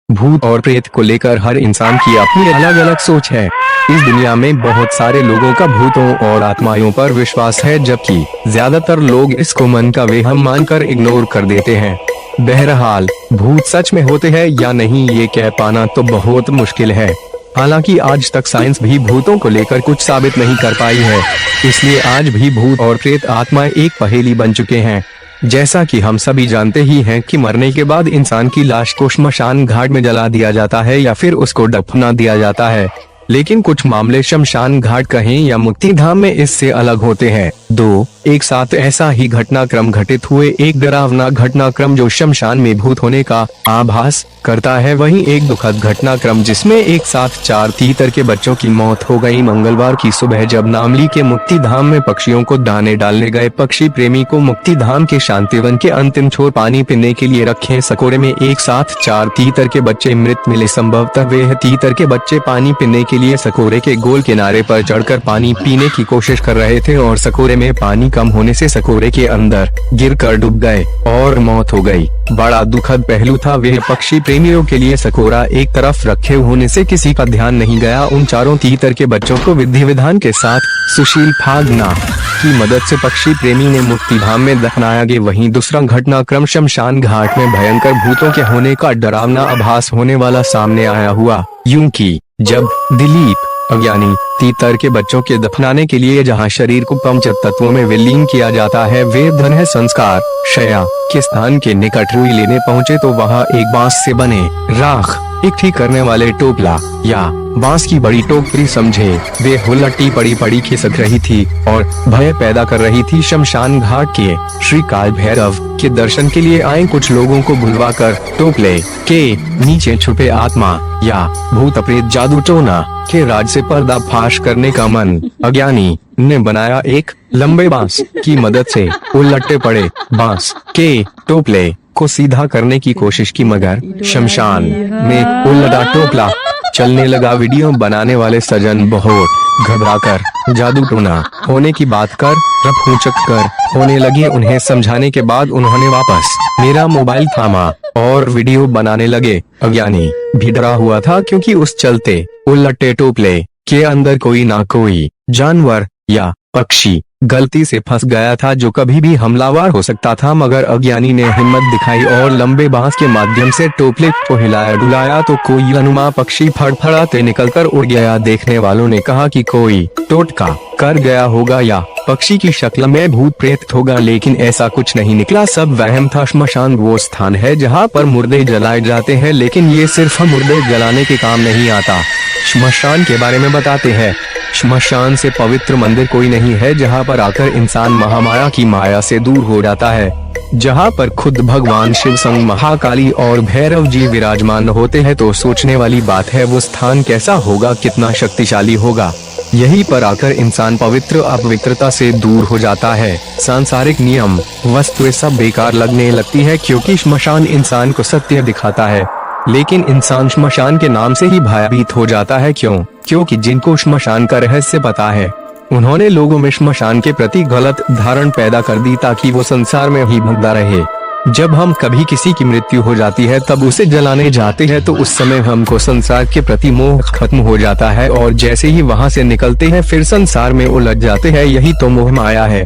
भूत और प्रेत को लेकर हर इंसान की अपनी अलग अलग सोच है। इस दुनिया में बहुत सारे लोगों का भूतों और आत्माओं पर विश्वास है, जबकि ज्यादातर लोग इसको मन का वहम मानकर इग्नोर कर देते हैं। बहरहाल भूत सच में होते हैं या नहीं ये कह पाना तो बहुत मुश्किल है। हालांकि आज तक साइंस भी भूतों को लेकर कुछ साबित नहीं कर पाई है, इसलिए आज भी भूत और प्रेत आत्माएं एक पहेली बन चुके हैं। जैसा कि हम सभी जानते ही हैं कि मरने के बाद इंसान की लाश को श्मशान घाट में जला दिया जाता है या फिर उसको दफना दिया जाता है, लेकिन कुछ मामले शमशान घाट कहें या मुक्ति धाम में इससे अलग होते हैं। दो एक साथ ऐसा ही घटनाक्रम घटित हुए। एक डरावना घटनाक्रम जो शमशान में भूत होने का आभास करता है, वहीं एक दुखद घटनाक्रम जिसमें एक साथ 4 तीतर के बच्चों की मौत हो गई। मंगलवार की सुबह जब नामली के मुक्ति धाम में पक्षियों को दाने डालने गए पक्षी प्रेमी को मुक्ति धाम के शांतिवन के अंतिम छोर पानी पीने के लिए रखे सकोरे में एक साथ 4 तीतर के बच्चे मृत मिले। संभवतः वे तीतर के बच्चे पानी पीने के लिए सकोरे के गोल किनारे पर चढ़कर पानी पीने की कोशिश कर रहे थे और सकोरे में पानी कम होने से सकोरे के अंदर गिरकर डूब गए और मौत हो गई। बड़ा दुखद पहलू था वे पक्षी प्रेमियों के लिए सकोरा एक तरफ रखे होने से किसी का ध्यान नहीं गया। उन 4 तीतर के बच्चों को विधि विधान के साथ सुशील फागना की मदद से पक्षी प्रेमी ने मुक्ति धाम में दफनाया गया। वहीं दूसरा घटनाक्रम शमशान घाट में भयंकर भूतों के होने का डरावना आभास होने वाला सामने आया हुआ। यूं कि जब दिलीप अज्ञानी तीतर के बच्चों के दफनाने के लिए जहां शरीर को पंच तत्वों में विलीन किया जाता है, वे धन संस्कार शया के स्थान के निकट रुई लेने पहुंचे तो वहां एक बांस से बने राख इकट्ठी करने वाले टोपला या बांस की बड़ी टोकरी समझे वे हुल्लड़ी पड़ी खिसक रही थी और भय पैदा कर रही थी। शमशान घाट के श्री काल भैरव के दर्शन के लिए आए कुछ लोगों को बुलवाकर टोपले के नीचे छुपे आत्मा या भूत प्रेत जादू टोना के राज से पर्दाफाश करने का मन अज्ञानी ने बनाया। एक लंबे बांस की मदद से उलटे पड़े बांस के टोपले को सीधा करने की कोशिश की, मगर शमशान में उल्टा टोपला चलने लगा। वीडियो बनाने वाले सजन बहुत घबराकर जादू टोना होने की बात कर रफूचक कर होने लगे। उन्हें समझाने के बाद उन्होंने वापस मेरा मोबाइल थामा और वीडियो बनाने लगे। अज्ञानी भी डरा हुआ था क्योंकि उस चलते उल्टे टोपले के अंदर कोई ना कोई जानवर या पक्षी गलती से फंस गया था जो कभी भी हमलावर हो सकता था। मगर अज्ञानी ने हिम्मत दिखाई और लंबे बांस के माध्यम से टोपले को हिलाया डुलाया तो कोई अनुमा पक्षी फड़फड़ाते निकलकर उड़ गया। देखने वालों ने कहा कि कोई टोटका कर गया होगा या पक्षी की शक्ल में भूत प्रेत होगा, लेकिन ऐसा कुछ नहीं निकला। सब वहम था। श्मशान वो स्थान है जहाँ पर मुर्दे जलाए जाते हैं, लेकिन ये सिर्फ मुर्दे जलाने के काम नहीं आता। श्मशान के बारे में बताते हैं। श्मशान से पवित्र मंदिर कोई नहीं है जहाँ पर आकर इंसान महामाया की माया से दूर हो जाता है, जहाँ पर खुद भगवान शिव संग महाकाली और भैरव जी विराजमान होते हैं। तो सोचने वाली बात है वो स्थान कैसा होगा, कितना शक्तिशाली होगा। यहीं पर आकर इंसान पवित्र अपवित्रता से दूर हो जाता है। सांसारिक नियम वस्तुएं सब बेकार लगने लगती है क्योंकि श्मशान इंसान को सत्य दिखाता है, लेकिन इंसान श्मशान के नाम से ही भयभीत हो जाता है। क्यों? क्योंकि जिनको श्मशान का रहस्य पता है उन्होंने लोगों में श्मशान के प्रति गलत धारणा पैदा कर दी ताकि वो संसार में ही भगता रहे। जब हम कभी किसी की मृत्यु हो जाती है तब उसे जलाने जाते हैं तो उस समय हमको संसार के प्रति मोह खत्म हो जाता है और जैसे ही वहाँ से निकलते हैं फिर संसार में उलझ जाते हैं। यही तो मोह माया है।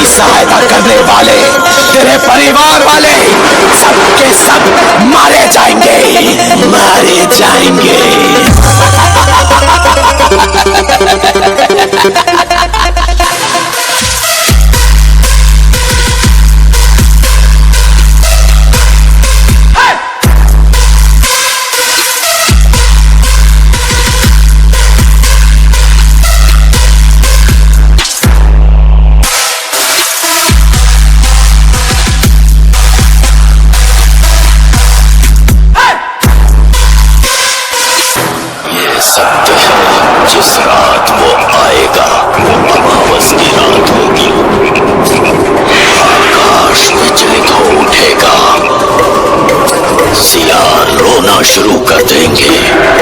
सहायता करने वाले तेरे परिवार वाले सबके सब जाएंगे। सत्य है, जिस रात वो आएगा वो अमावस की रात होगी। आकाश विचलित हो उठेगा, सियार रोना शुरू कर देंगे।